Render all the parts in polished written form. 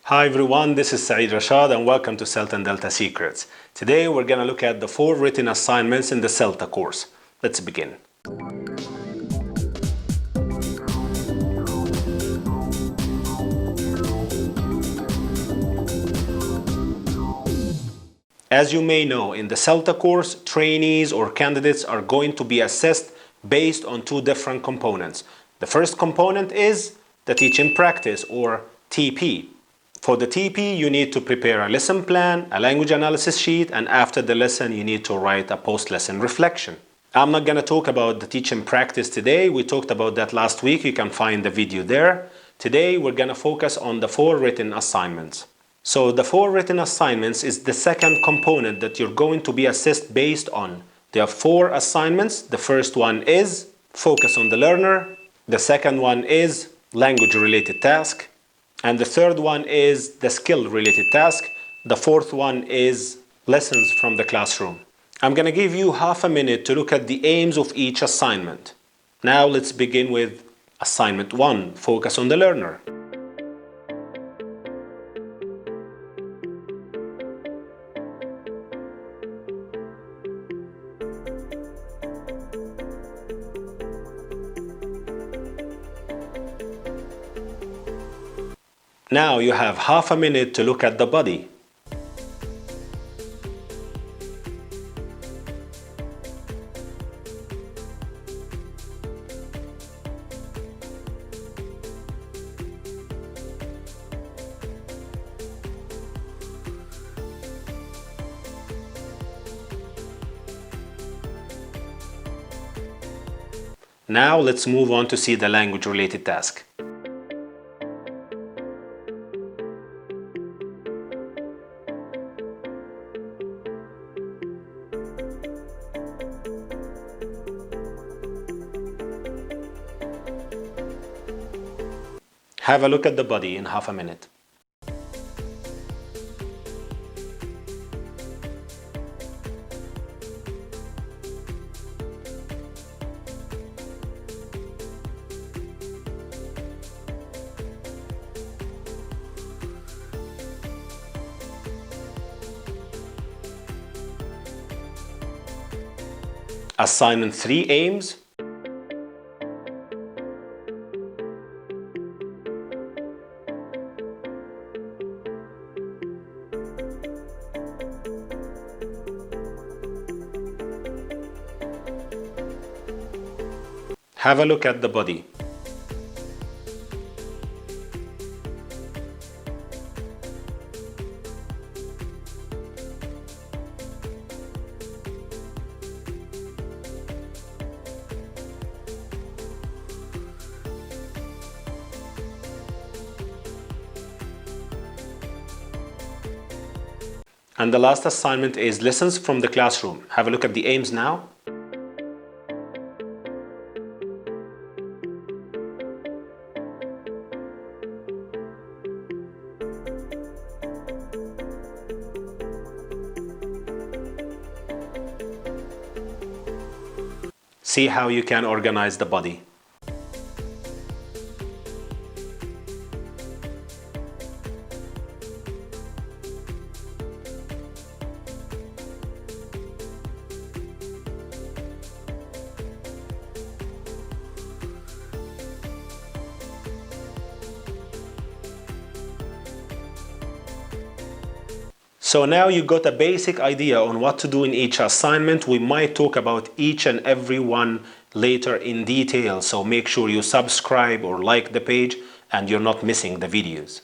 Hi everyone, this is Saeed Rashad and welcome to CELTA and Delta Secrets. Today we're going to look at the 4 written assignments in the CELTA course. Let's begin. As you may know, in the CELTA course, trainees or candidates are going to be assessed based on 2 different components. The first component is the teaching practice or TP. For the TP, you need to prepare a lesson plan, a language analysis sheet, and after the lesson, you need to write a post-lesson reflection. I'm not going to talk about the teaching practice today. We talked about that last week. You can find the video there. Today, we're going to focus on the 4 written assignments. So the 4 written assignments is the second component that you're going to be assessed based on. There are 4 assignments. The first one is focus on the learner. The second one is language-related task. And the third one is the skill-related task. The fourth one is lessons from the classroom. I'm going to give you half a minute to look at the aims of each assignment. Now let's begin with assignment 1, focus on the learner. Now you have half a minute to look at the body. Now let's move on to see the language-related task. Have a look at the body in half a minute. Assignment 3 aims. Have a look at the body. And the last assignment is lessons from the classroom. Have a look at the aims now. See how you can organize the body. So now you got a basic idea on what to do in each assignment. We might talk about each and every one later in detail, so make sure you subscribe or like the page and you're not missing the videos.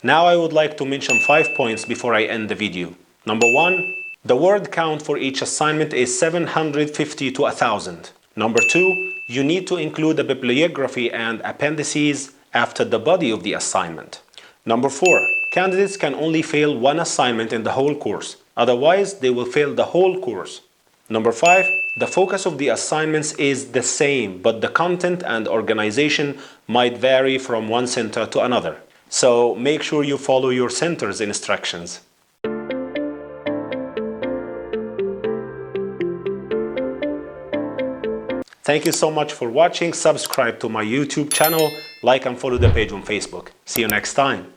Now I would like to mention 5 points before I end the video. Number 1, the word count for each assignment is 750 to 1000. Number 2, you need to include a bibliography and appendices after the body of the assignment. Number 4, candidates can only fail 1 assignment in the whole course. Otherwise, they will fail the whole course. Number 5, the focus of the assignments is the same, but the content and organization might vary from one center to another. So make sure you follow your center's instructions. Thank you so much for watching. Subscribe to my YouTube channel, like and follow the page on Facebook. See you next time.